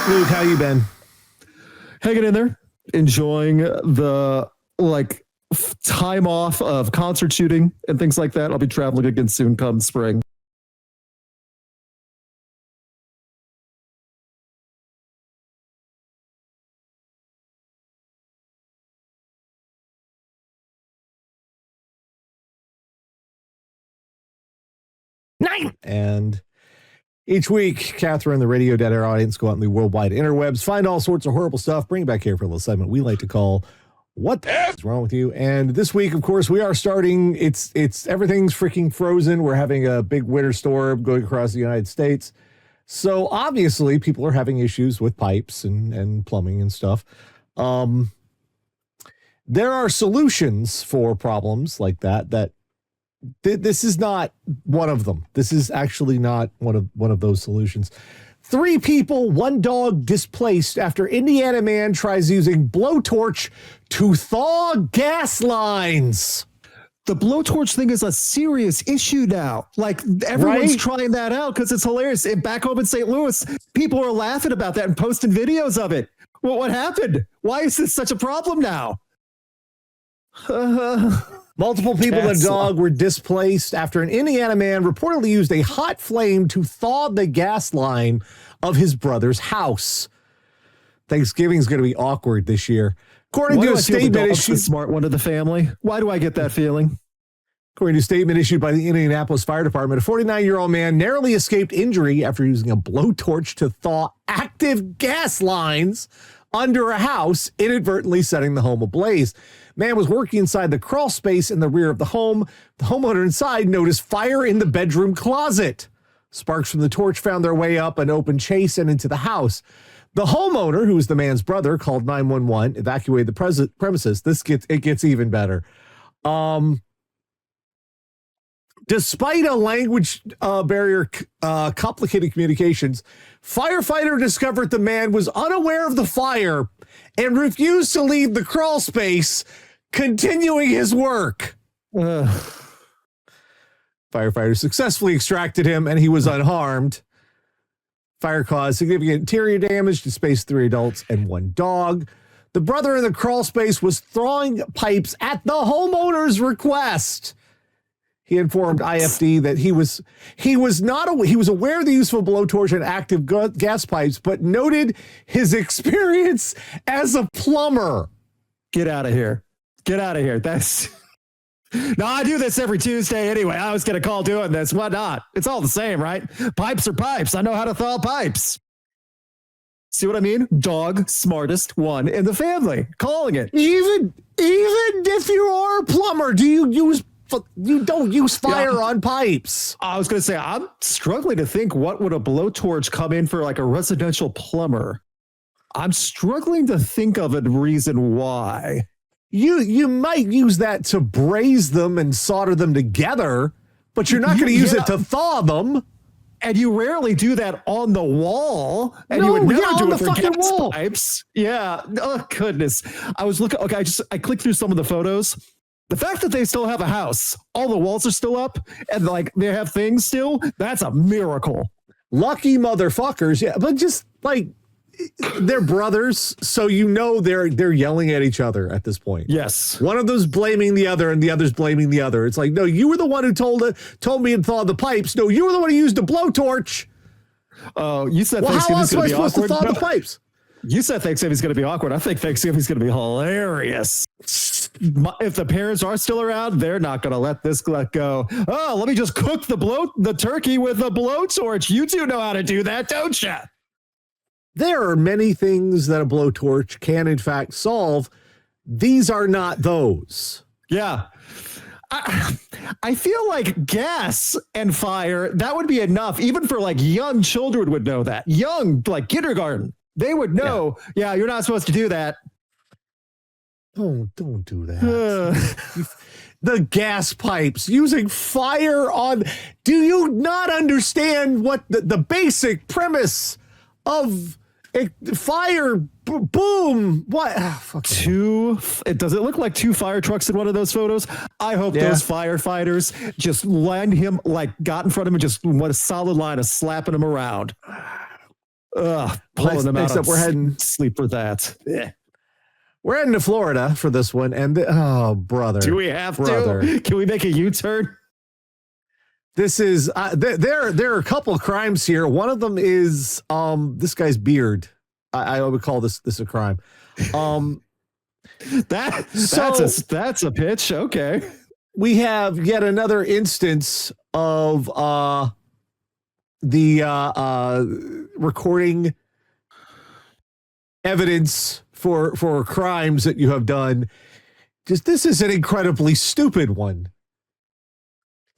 Luke, how you been? Hanging in there, enjoying the time off of concert shooting and things like that. I'll be traveling again soon come spring. And each week, Catherine, the radio dead air audience, go out in the worldwide interwebs, find all sorts of horrible stuff, bring it back here for a little segment we like to call What the F is Wrong With You? And this week, of course, we are starting, it's everything's freaking frozen. We're having a big winter storm going across the United States. So obviously, people are having issues with pipes and plumbing and stuff. There are solutions for problems like that this is not one of them. This is actually not one of those solutions. 3 people, 1 dog displaced after Indiana man tries using blowtorch to thaw gas lines. The blowtorch thing is a serious issue now. Like everyone's trying that out because it's hilarious. And back home in St. Louis, people are laughing about that and posting videos of it. Well, what happened? Why is this such a problem now? Multiple people and a dog were displaced after an Indiana man reportedly used a hot flame to thaw the gas line of his brother's house. Thanksgiving is going to be awkward this year. According to a statement issued, the smart one of the family. Why do I get that feeling? According to a statement issued by the Indianapolis Fire Department, a 49-year-old man narrowly escaped injury after using a blowtorch to thaw active gas lines under a house, inadvertently setting the home ablaze. Man was working inside the crawl space in the rear of the home. The homeowner inside noticed fire in the bedroom closet. Sparks from the torch found their way up an open chase and into the house. The homeowner, who was the man's brother, called 911, evacuated the premises. It gets even better. Despite a language barrier, complicated communications, firefighter discovered the man was unaware of the fire and refused to leave the crawl space, continuing his work. Firefighter successfully extracted him, and he was unharmed. Fire caused significant interior damage to space 3 adults and 1 dog. The brother in the crawl space was throwing pipes at the homeowner's request. He informed IFD that he was aware of the use of a blowtorch and active gas pipes, but noted his experience as a plumber. Get out of here. Get out of here. No, I do this every Tuesday anyway. I was going to call doing this. Why not? It's all the same, right? Pipes are pipes. I know how to thaw pipes. See what I mean? Dog, smartest one in the family. Calling it. Even if you are a plumber, you don't use fire on pipes. I was going to say, I'm struggling to think what would a blowtorch come in for like a residential plumber. I'm struggling to think of a reason why. You might use that to braise them and solder them together, but you're not going to use it to thaw them. And you rarely do that on the wall. And you would never do it for gas wall pipes. Yeah. Oh, goodness. I was looking. Okay. I clicked through some of the photos. The fact that they still have a house, all the walls are still up, and like they have things still, that's a miracle. Lucky motherfuckers. Yeah, but just like they're brothers, so they're yelling at each other at this point. Yes. One of them's blaming the other, and the other's blaming the other. It's like, no, you were the one who told me to thaw the pipes. No, you were the one who used a blowtorch. Oh, you said Thanksgiving's going to be awkward. How else am I supposed to thaw the pipes? You said Thanksgiving's going to be awkward. I think Thanksgiving's going to be hilarious. If the parents are still around, they're not going to let this go. Oh, let me just cook the turkey with a blowtorch. You two know how to do that, don't you? There are many things that a blowtorch can, in fact, solve. These are not those. Yeah. I feel like gas and fire, that would be enough. Even for like young children would know that. Young, like kindergarten. They would know, yeah, you're not supposed to do that. Don't do that. The gas pipes, using fire on... Do you not understand what the basic premise of fire? Boom. What? Does it look like 2 fire trucks in one of those photos? I hope those firefighters just got in front of him and just want a solid line of slapping him around. Pulling them next out. Up, we're heading sleep for that. Yeah. We're heading to Florida for this one, and oh, brother, do we have to? Can we make a U-turn? This is there are a couple of crimes here. One of them is this guy's beard. I would call this a crime. That's a pitch. Okay. We have yet another instance of the recording evidence for crimes that you have done. This is an incredibly stupid one.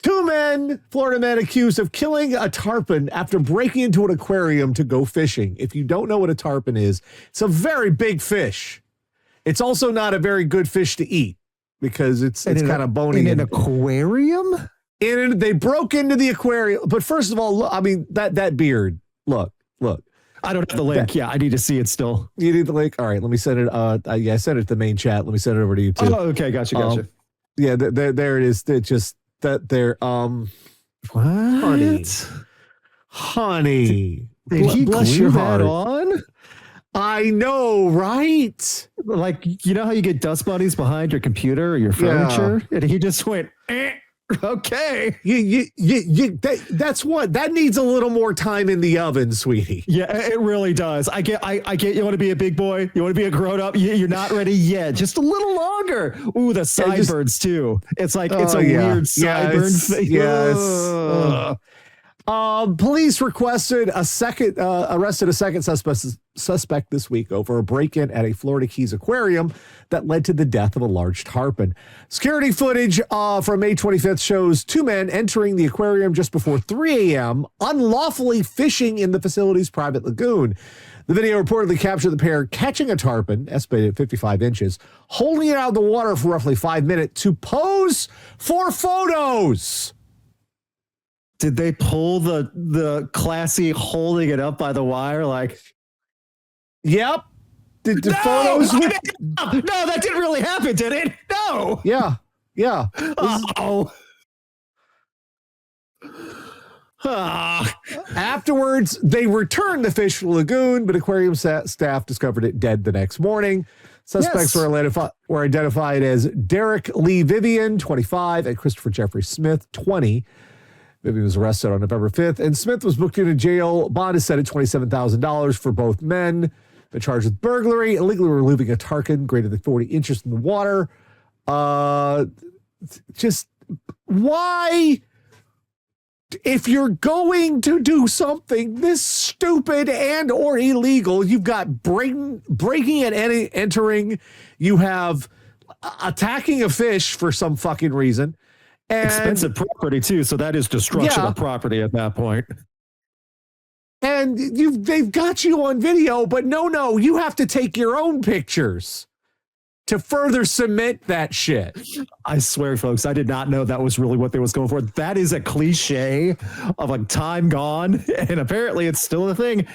2 men, Florida men, accused of killing a tarpon after breaking into an aquarium to go fishing. If you don't know what a tarpon is, it's a very big fish. It's also not a very good fish to eat because it's kind of bony. In an aquarium? They broke into the aquarium. But first of all, look, I mean, that beard. Look. I don't have the link. I need to see it still. You need the link? All right, let me send it. I sent it to the main chat. Let me send it over to you too. Oh, okay. Gotcha. Yeah, there it is. It just that there. What? Honey. Did he glue that on? I know, right? Like, you know how you get dust bunnies behind your computer or your furniture? Yeah. And he just went, okay. That's what that needs a little more time in the oven, sweetie. Yeah, it really does. I get you want to be a big boy, you want to be a grown up, you're not ready yet. Just a little longer. Ooh, the sideburns too. It's like it's a weird sideburn thing. Yes. Police arrested a second suspect this week over a break-in at a Florida Keys aquarium that led to the death of a large tarpon. Security footage from May 25th shows 2 men entering the aquarium just before 3 a.m., unlawfully fishing in the facility's private lagoon. The video reportedly captured the pair catching a tarpon, estimated at 55 inches, holding it out of the water for roughly 5 minutes to pose for photos. Did they pull the classy holding it up by the wire? Like, yep. The photos. No, that didn't really happen, did it? No. Yeah. Oh. Afterwards, they returned the fish to the lagoon, but aquarium staff discovered it dead the next morning. Suspects were identified as Derek Lee Vivian, 25, and Christopher Jeffrey Smith, 20. Vivian was arrested on November 5th, and Smith was booked into jail. Bond is set at $27,000 for both men. Been charged with burglary, illegally removing a tarpon greater than 40 inches in the water. Just why, if you're going to do something this stupid and or illegal, you've got breaking and entering, you have attacking a fish for some fucking reason. And expensive property too, so that is destruction of property at that point. And they've got you on video, but no, you have to take your own pictures to further cement that shit. I swear, folks, I did not know that was really what they was going for. That is a cliche of a time gone, and apparently it's still a thing.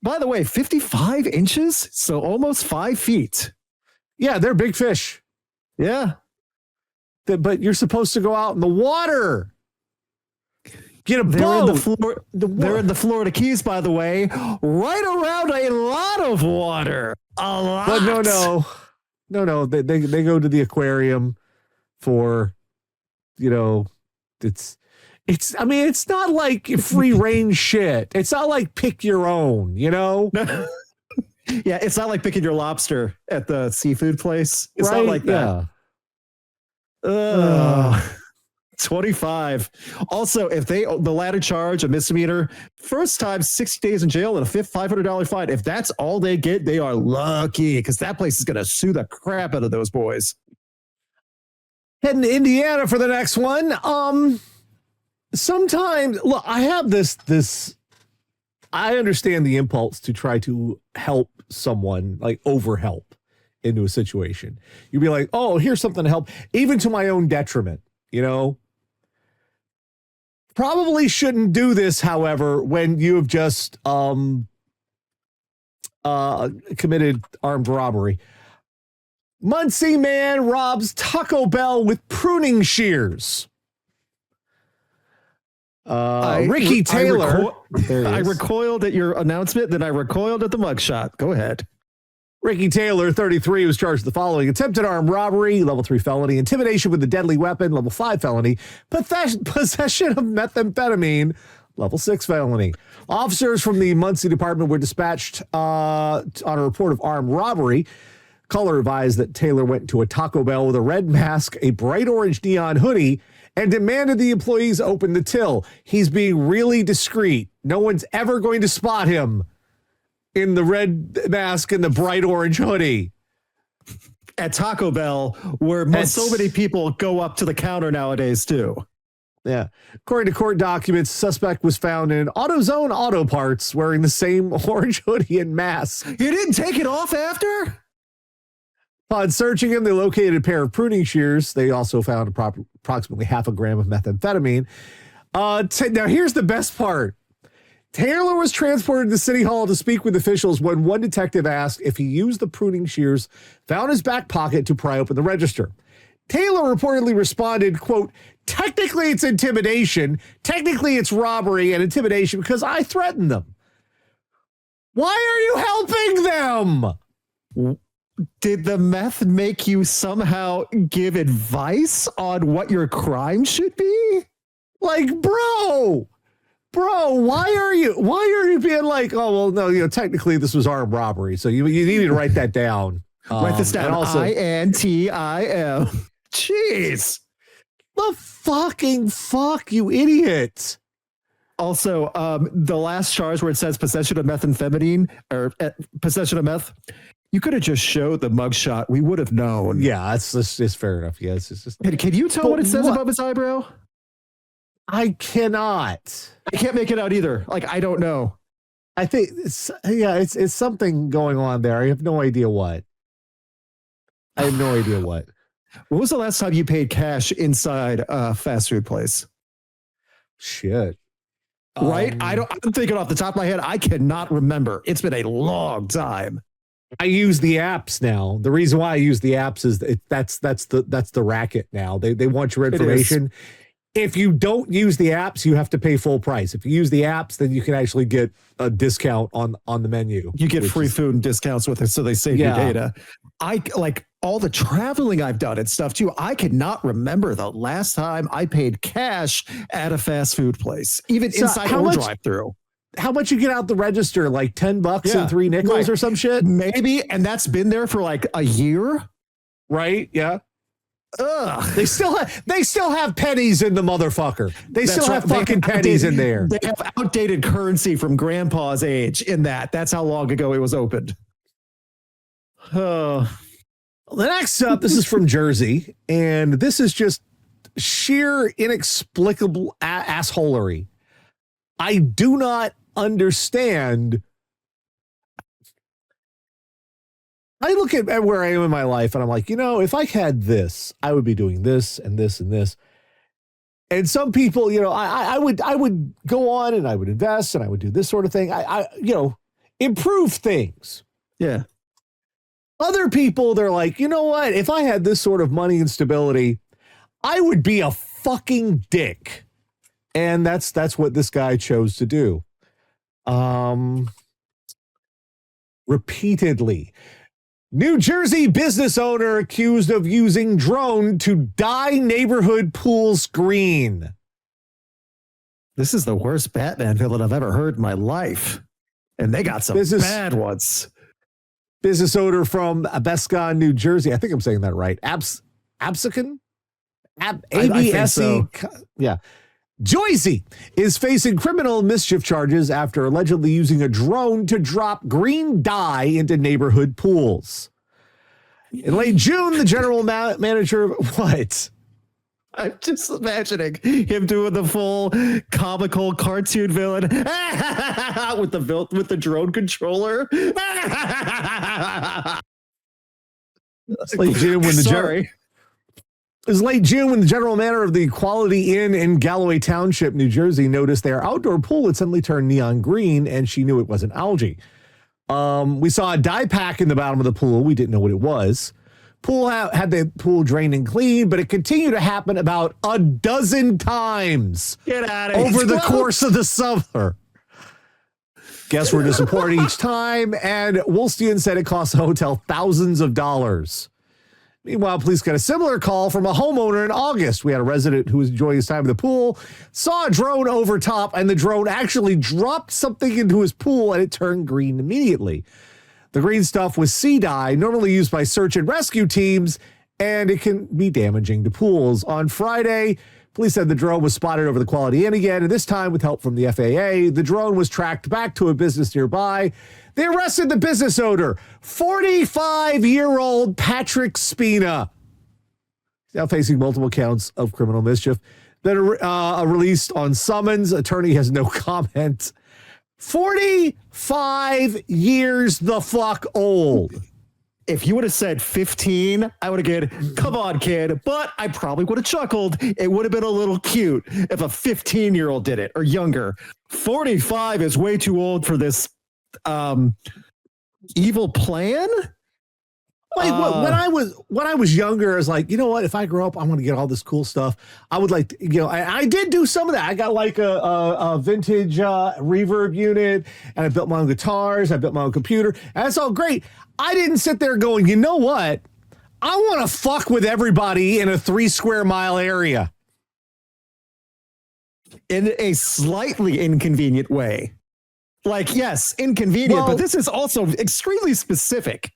By the way, 55 inches, so almost 5 feet. Yeah, they're big fish. Yeah. But you're supposed to go out in the water. Get a boat. They're in the Florida Keys, by the way, right around a lot of water. A lot. But no. They go to the aquarium for, it's not like free range shit. It's not like pick your own, Yeah, it's not like picking your lobster at the seafood place. It's not like that. 25. Also, if the latter charge, a misdemeanor, first time 60 days in jail and a $500 fine. If that's all they get, they are lucky because that place is going to sue the crap out of those boys. Heading to Indiana for the next one. Sometimes, look, I have this. I understand the impulse to try to help someone, like overhelp into a situation. You'd be like, oh, here's something to help, even to my own detriment, Probably shouldn't do this, however, when you have just committed armed robbery. Muncie man robs Taco Bell with pruning shears. Ricky Taylor. I recoiled at your announcement, then I recoiled at the mugshot. Go ahead. Ricky Taylor, 33, was charged with the following: attempted armed robbery, level 3 felony, intimidation with a deadly weapon, level 5 felony, possession of methamphetamine, level 6 felony. Officers from the Muncie Department were dispatched on a report of armed robbery. Caller advised that Taylor went to a Taco Bell with a red mask, a bright orange neon hoodie, and demanded the employees open the till. He's being really discreet. No one's ever going to spot him in the red mask and the bright orange hoodie. At Taco Bell, where so many people go up to the counter nowadays, too. Yeah. According to court documents, suspect was found in AutoZone Auto Parts wearing the same orange hoodie and mask. You didn't take it off after? Upon searching him, they located a pair of pruning shears. They also found approximately half a gram of methamphetamine. Now, here's the best part. Taylor was transported to City Hall to speak with officials when one detective asked if he used the pruning shears found in his back pocket to pry open the register. Taylor reportedly responded, quote, technically it's intimidation. Technically it's robbery and intimidation because I threatened them. Why are you helping them? Did the meth make you somehow give advice on what your crime should be? Like, bro, why are you being like, oh, well, no, technically this was armed robbery. So you need to write that down. Write this down. Also, INTIM. Jeez. The fucking fuck, you idiot. Also, the last charge where it says possession of methamphetamine or possession of meth, you could have just showed the mugshot. We would have known. Yeah, it's fair enough. Yeah, it's just. Can you tell what it says above his eyebrow? I cannot. I can't make it out either. Like, I don't know. I think it's something going on there. I have no idea what. What was the last time you paid cash inside a fast food place? Shit. Right? I'm thinking off the top of my head. I cannot remember. It's been a long time. I use the apps now. The reason why I use the apps is that's the racket now. They want your information. If you don't use the apps, you have to pay full price. If you use the apps, then you can actually get a discount on the menu. You get free food and discounts with it, so they save your data. I like all the traveling I've done and stuff too. I cannot remember the last time I paid cash at a fast food place, even inside or drive-through. How much you get out the register? Like $10 and 3 nickels or some shit? Maybe, and that's been there for like a year. Right? Yeah. Ugh. They still have pennies in the motherfucker. They still have fucking pennies in there. They have outdated currency from grandpa's age in that. That's how long ago it was opened. The next up, this is from Jersey, and this is just sheer inexplicable assholery. I do not understand. I look at where I am in my life and I'm like, if I had this, I would be doing this and this and this. And some people, I would go on and I would invest and I would do this sort of thing. I improve things. Yeah. Other people, they're like, you know what? If I had this sort of money and stability, I would be a fucking dick. And that's what this guy chose to do. Repeatedly. New Jersey business owner accused of using drone to dye neighborhood pools green. This is the worst Batman villain I've ever heard in my life. And they got some bad ones. Business owner from Abescon, New Jersey. I think I'm saying that right. Absecon? A-B-S-E. Yeah. Joycey is facing criminal mischief charges after allegedly using a drone to drop green dye into neighborhood pools. In late June, the general manager of what? I'm just imagining him doing the full comical cartoon villain with the drone controller. It's late June when It was late June when the general manager of the Quality Inn in Galloway Township, New Jersey, noticed their outdoor pool had suddenly turned neon green, and she knew it wasn't algae. We saw a dye pack in the bottom of the pool. We didn't know what it was. Had the pool drained and cleaned, but it continued to happen about a dozen times. Get out of here. Over the course of the summer. Guests were disappointed each time, and Wolstian said it cost the hotel thousands of dollars. Meanwhile, police got a similar call from a homeowner in August. We had a resident who was enjoying his time in the pool, saw a drone over top, and the drone actually dropped something into his pool, and it turned green immediately. The green stuff was sea dye, normally used by search and rescue teams, and it can be damaging to pools. On Friday, police said the drone was spotted over the Quality Inn again, and this time with help from the FAA. The drone was tracked back to a business nearby. They arrested the business owner, 45-year-old Patrick Spina. He's now facing multiple counts of criminal mischief that are released on summons. Attorney has no comment. 45 years the fuck old. If you would have said 15, I would have gone, come on, kid. But I probably would have chuckled. It would have been a little cute if a 15-year-old did it or younger. 45 is way too old for this evil plan. Like when I was younger, I was like, you know what? If I grow up, I want to get all this cool stuff. I would like to, I did do some of that. I got like a vintage reverb unit, and I built my own guitars. I built my own computer. And that's all great. I didn't sit there going, you know what? I want to fuck with everybody in a 3 square mile area. In a slightly inconvenient way. Like, yes, inconvenient, but this is also extremely specific.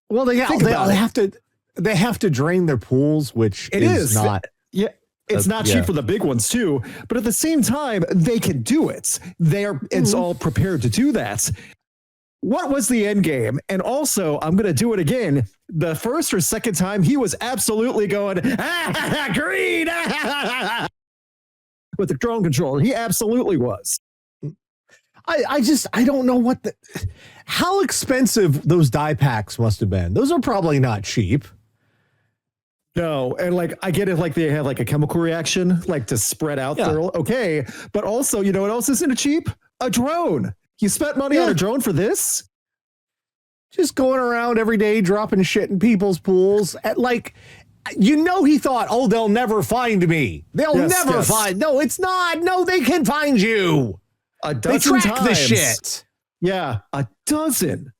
Well, they have to drain their pools, which is not. Yeah, it's not cheap for the big ones too. But at the same time, they can do it. It's all prepared to do that. What was the end game? And also, I'm going to do it again. The first or second time, he was absolutely going, green, with the drone controller. He absolutely was. I don't know how expensive those dye packs must have been. Those are probably not cheap. No, and like I get it, like they have like a chemical reaction, like to spread out there. Okay, but also, you know what else isn't cheap? A drone. You spent money on a drone for this? Just going around every day dropping shit in people's pools. He thought, oh, they'll never find me. They'll never find. No, it's not. No, they can find you. A dozen times. The shit. Yeah, a dozen.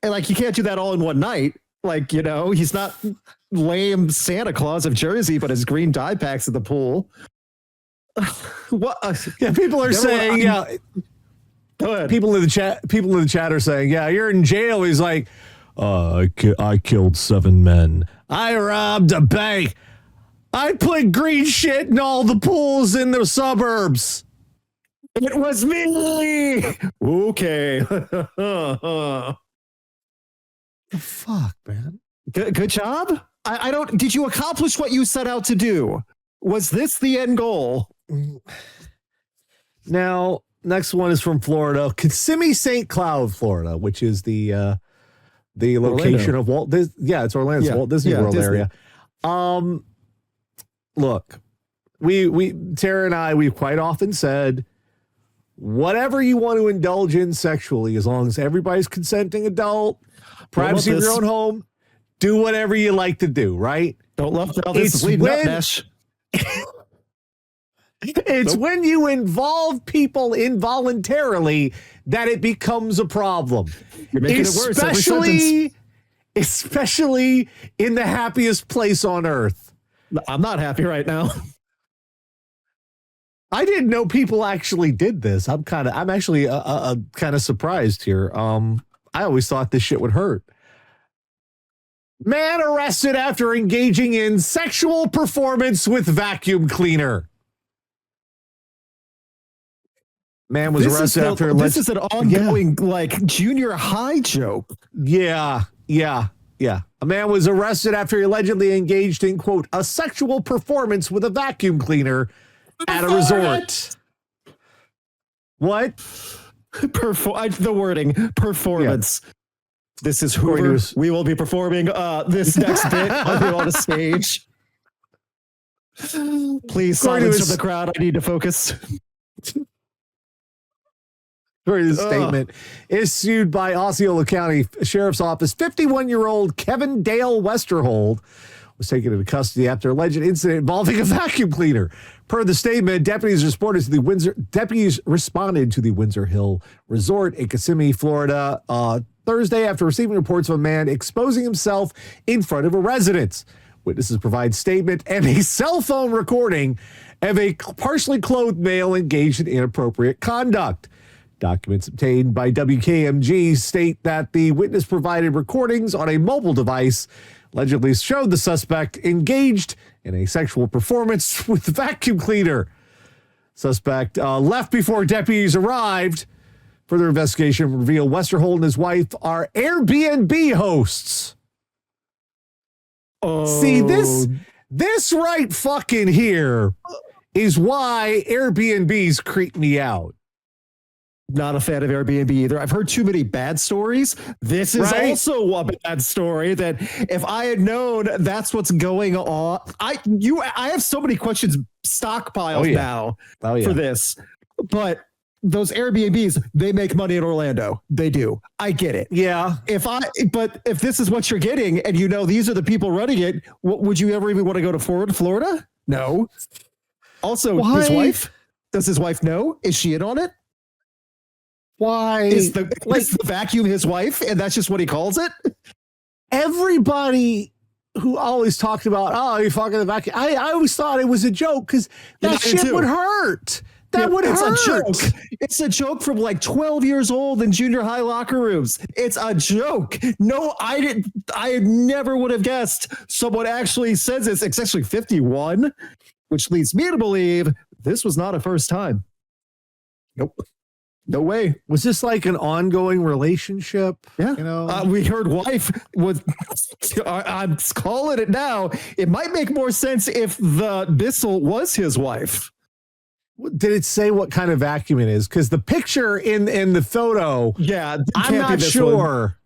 And like, you can't do that all in one night. Like, he's not lame Santa Claus of Jersey, but his green dye packs at the pool. What? Yeah, people are saying, Go ahead. People in the chat are saying, yeah, you're in jail. He's like, I killed 7 men. I robbed a bank. I put green shit in all the pools in the suburbs. It was me. Okay. The fuck, man. Good job. I don't. Did you accomplish what you set out to do? Was this the end goal? Now, next one is from Florida, Kissimmee, St. Cloud, Florida, which is the location of Walt. It's Orlando, Walt Disney World area. Look, we Tara and I, we've quite often said, whatever you want to indulge in sexually, as long as everybody's consenting adult, privacy of your own home, do whatever you like to do, right? Don't love all this bleeding up mesh. It's when you involve people involuntarily that it becomes a problem. You're making it worse every sentence. Especially in the happiest place on earth. I'm not happy right now. I didn't know people actually did this. I'm actually kind of surprised here. I always thought this shit would hurt. Man arrested after engaging in sexual performance with vacuum cleaner. Man was arrested after... This is an ongoing, junior high joke. Yeah. A man was arrested after he allegedly engaged in, quote, a sexual performance with a vacuum cleaner at a resort. What? The wording, performance. Yeah. This is Hoover. We will be performing this next bit on the stage. Please, silence from the crowd. I need to focus. For this statement issued by Osceola County Sheriff's Office, 51-year-old Kevin Dale Westerhold was taken into custody after alleged incident involving a vacuum cleaner. Per the statement, deputies responded to the Windsor Hill Resort in Kissimmee, Florida, Thursday after receiving reports of a man exposing himself in front of a residence. Witnesses provide statement and a cell phone recording of a partially clothed male engaged in inappropriate conduct. Documents obtained by WKMG state that the witness provided recordings on a mobile device allegedly showed the suspect engaged in a sexual performance with the vacuum cleaner. Suspect left before deputies arrived. Further investigation revealed Westerhold and his wife are Airbnb hosts. Oh. See, this right fucking here is why Airbnbs creep me out. Not a fan of Airbnb either. I've heard too many bad stories. This is also a bad story that if I had known that's what's going on, I have so many questions stockpiled now for this. But those Airbnbs, they make money in Orlando. They do. I get it. Yeah. But if this is what you're getting and you know these are the people running it, would you ever even want to go to Florida? No. Also, his wife? Does his wife know? Is she in on it? Why? Is the vacuum his wife and that's just what he calls it? Everybody who always talked about, oh, you're fucking the vacuum. I always thought it was a joke because that shit would hurt. That would hurt. It's a joke. It's a joke from like 12 years old in junior high locker rooms. It's a joke. No, I never would have guessed someone actually says this. It's actually 51, which leads me to believe this was not a first time. Nope. No way. Was this like an ongoing relationship? Yeah. You know, we heard wife was, I'm calling it now. It might make more sense if the Bissell was his wife. Did it say what kind of vacuum it is? Because the picture in the photo, I'm not sure.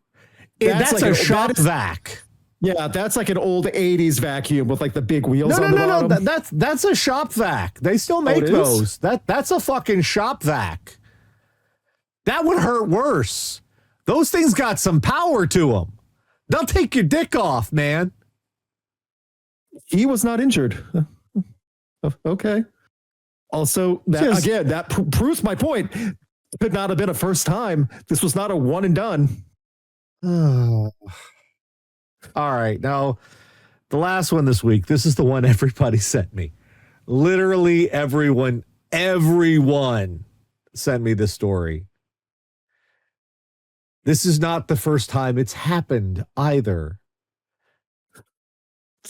That's like a shop vac. Yeah, that's like an old 80s vacuum with like the big wheels on the bottom. No, that's a shop vac. They still make those. That's a fucking shop vac. That would hurt worse. Those things got some power to them. They'll take your dick off, man. He was not injured. Okay. Also, that proves my point. Could not have been a first time. This was not a one and done. All right. Now, the last one this week. This is the one everybody sent me. Literally everyone sent me this story. This is not the first time it's happened either.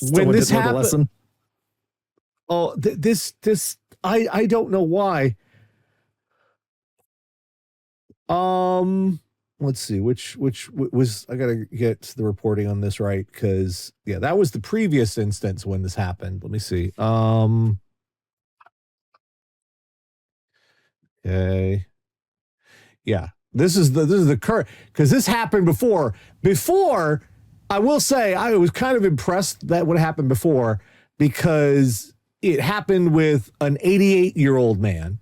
When this happened, I don't know why. Let's see which was, I gotta get the reporting on this right because that was the previous instance when this happened. Let me see. Okay. Yeah. This is the current, because this happened before. Before, I will say, I was kind of impressed that what happened before because it happened with an 88-year-old man.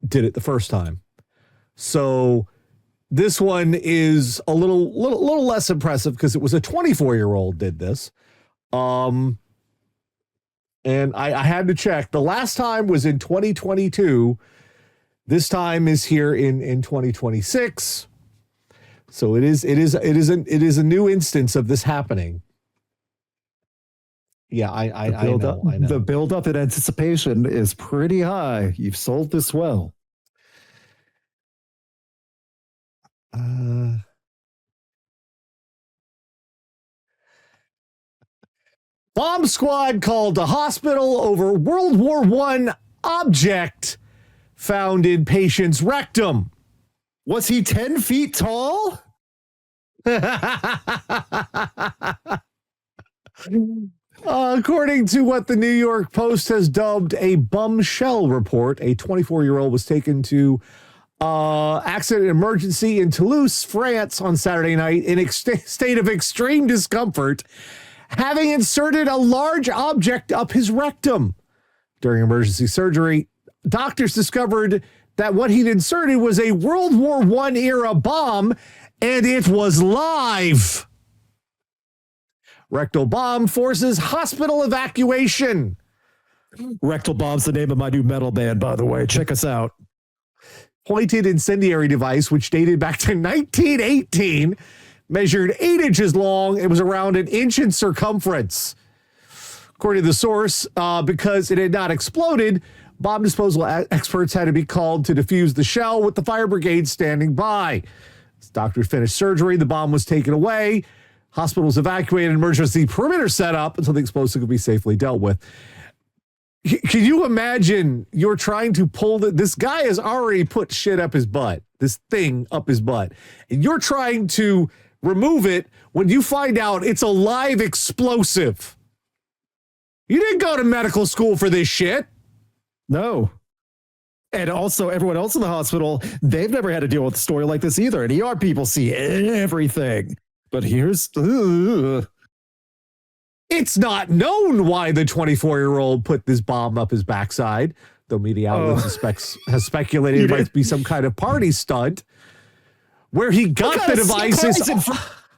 Did it the first time. So this one is a little less impressive because it was a 24-year-old did this. And I had to check. The last time was in 2022. This time is here in 2026. So it is a new instance of this happening. Yeah, I know. The buildup in anticipation is pretty high. You've sold this well. Bomb squad called to hospital over World War I object found in patient's rectum. Was he 10 feet tall? According to what the New York Post has dubbed a bumshell report, a 24-year-old was taken to accident emergency in Toulouse, France on Saturday night in state of extreme discomfort, having inserted a large object up his rectum. During emergency surgery, doctors discovered that what he'd inserted was a World War I era bomb, and it was live. Rectal bomb forces hospital evacuation. Rectal bomb's the name of my new metal band, by the way. Check us out. Pointed incendiary device, which dated back to 1918, measured 8 inches long. It was around an inch in circumference. According to the source, because it had not exploded, bomb disposal experts had to be called to defuse the shell with the fire brigade standing by. As doctors finished surgery, the bomb was taken away. Hospitals evacuated, emergency perimeter set up until the explosive could be safely dealt with. Can you imagine you're trying to pull this guy has already put shit up his butt, this thing up his butt, and you're trying to remove it when you find out it's a live explosive. You didn't go to medical school for this shit. No. And also everyone else in the hospital, they've never had to deal with a story like this either. And ER people see everything. But here's... It's not known why the 24-year-old put this bomb up his backside, though media outlets has speculated it might be some kind of party stunt. Where he got the devices...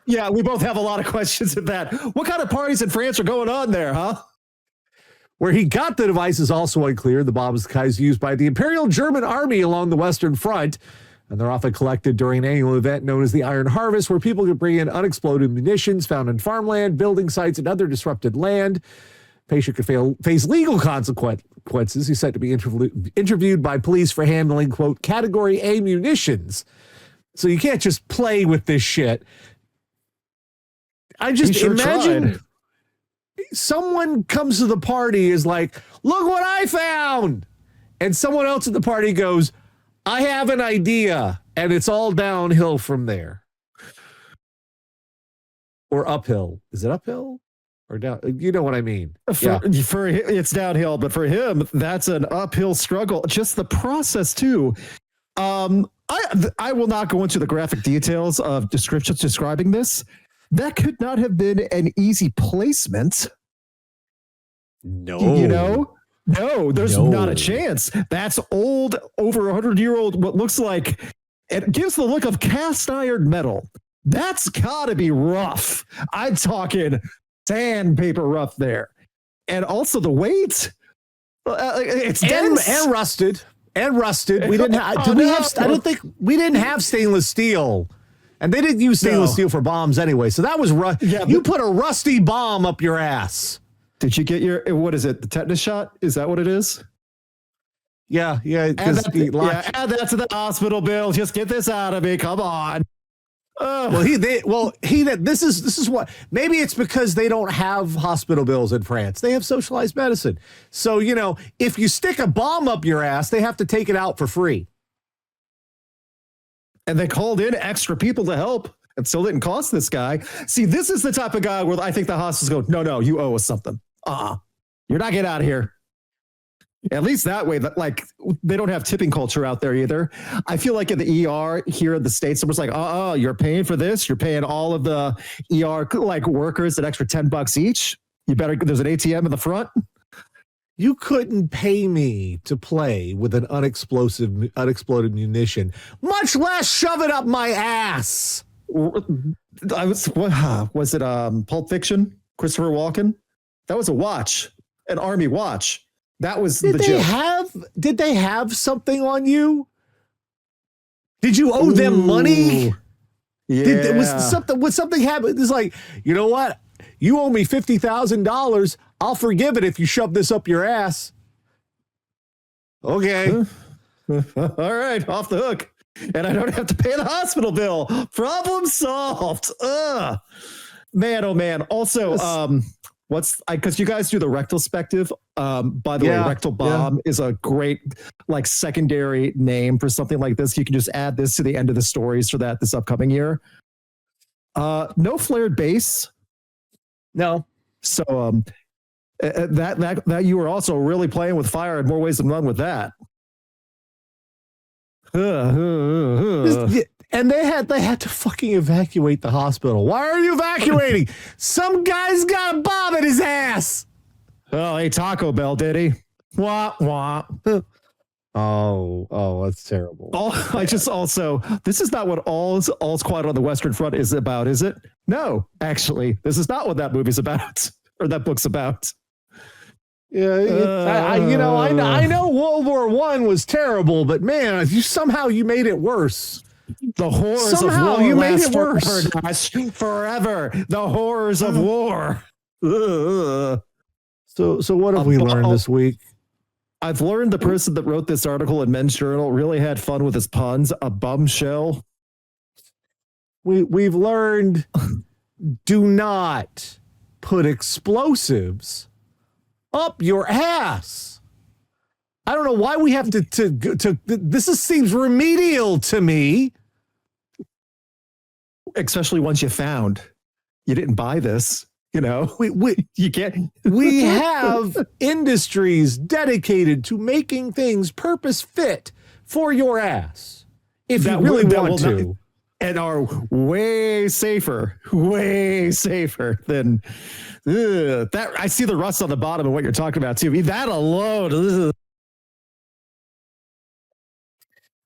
Yeah, we both have a lot of questions at that. What kind of parties in France are going on there, huh? Where he got the device is also unclear. The bomb is used by the Imperial German Army along the Western Front, and they're often collected during an annual event known as the Iron Harvest, where people can bring in unexploded munitions found in farmland, building sites, and other disrupted land. Patient could face legal consequences. He's set to be interviewed by police for handling, quote, Category A munitions. So you can't just play with this shit. I just imagine someone comes to the party is like, look what I found. And someone else at the party goes, I have an idea, and it's all downhill from there. Or uphill. Is it uphill or down? You know what I mean. For it's downhill, but for him, that's an uphill struggle. Just the process too. I will not go into the graphic details of descriptions describing this. That could not have been an easy placement. No. You know? No, there's not a chance. That's old, over 100-year-old, what looks like, it gives the look of cast iron metal. That's gotta be rough. I'm talking sandpaper rough there. And also the weight, it's dense. And rusted. And rusted. We didn't have, I don't think, we didn't have stainless steel. And they didn't use stainless steel for bombs anyway. So that was rough. Yeah, you put a rusty bomb up your ass. Did you get your, what is it, the tetanus shot? Is that what it is? Yeah. Add that to the hospital bill. Just get this out of me. Come on. This is what, maybe it's because they don't have hospital bills in France. They have socialized medicine. So, you know, if you stick a bomb up your ass, they have to take it out for free. And they called in extra people to help. It still didn't cost this guy. See, this is the type of guy where I think the hospitals go, no, you owe us something. You're not getting out of here. At least that way, that like they don't have tipping culture out there either. I feel like in the ER here in the States, someone's like, you're paying for this. You're paying all of the ER like workers an extra $10 each. You better, there's an ATM in the front. You couldn't pay me to play with an unexploded munition, much less shove it up my ass. Was it Pulp Fiction? Christopher Walken? That was a watch, an army watch. That was the joke. Did they have something on you? Did you owe them money? Yeah. Was something happened? It's like, you know what? You owe me $50,000. I'll forgive it if you shove this up your ass. Okay. All right, off the hook. And I don't have to pay the hospital bill. Problem solved. Man, oh man. Also, because you guys do the rectal spective. By the way, rectal bomb is a great like secondary name for something like this. You can just add this to the end of the stories for that this upcoming year. No flared base. No. So that you were also really playing with fire in more ways than one with that. And they had to fucking evacuate the hospital. Why are you evacuating? Some guy's got a bomb in his ass. Oh, hey, Taco Bell, did he? Wah, wah. Oh, that's terrible. This is not what All's Quiet on the Western Front is about, is it? No, actually, this is not what that movie's about or that book's about. Yeah, I know World War I was terrible, but man, you made it worse. The horrors of war you made it worse. Forever. The horrors of war. So what have we learned this week? I've learned the person that wrote this article in Men's Journal really had fun with his puns. A bumshell. We've learned do not put explosives up your ass. I don't know why we have to this seems remedial to me. Especially once you found you didn't buy this. You can't. We have industries dedicated to making things purpose fit for your ass. If you really want to. And are way safer than that. I see the rust on the bottom of what you're talking about too. That alone.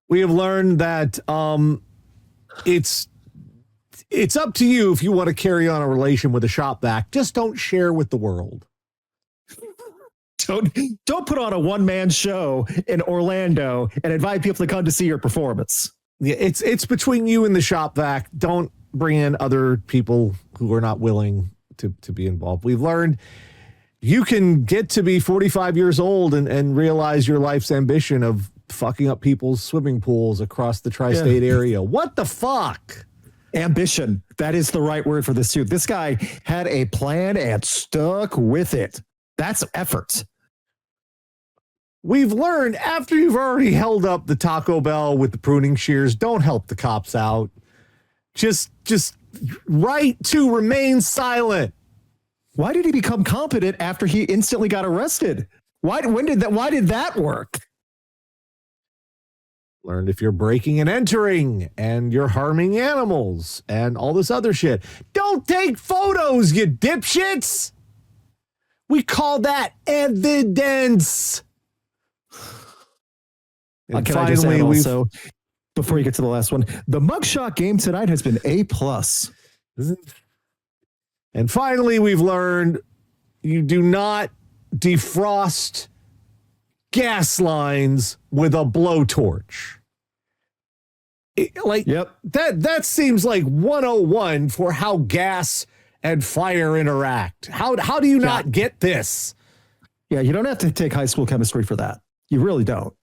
We have learned that it's up to you if you want to carry on a relation with a shop vac. Just don't share with the world. Don't put on a one-man show in Orlando and invite people to come to see your performance. Yeah, it's between you and the shop vac. Don't bring in other people who are not willing to be involved. We've learned you can get to be 45 years old and realize your life's ambition of fucking up people's swimming pools across the tri-state area. What the fuck? Ambition. That is the right word for this too. This guy had a plan and stuck with it. That's effort. We've learned after you've already held up the Taco Bell with the pruning shears, don't help the cops out. Just right to remain silent. Why did he become competent after he instantly got arrested? Why did that work? Learned if you're breaking and entering and you're harming animals and all this other shit. Don't take photos, you dipshits. We call that evidence. And can I just add also, before you get to the last one, the mugshot game tonight has been A+. And finally, we've learned you do not defrost gas lines with a blowtorch. That seems like 101 for how gas and fire interact. How do you not get this? Yeah, you don't have to take high school chemistry for that. You really don't.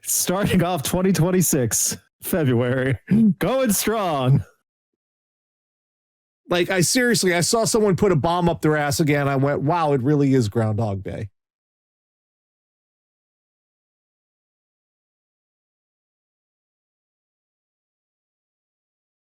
Starting off 2026 February, going strong. Like, I saw someone put a bomb up their ass again. I went, wow, it really is Groundhog Day.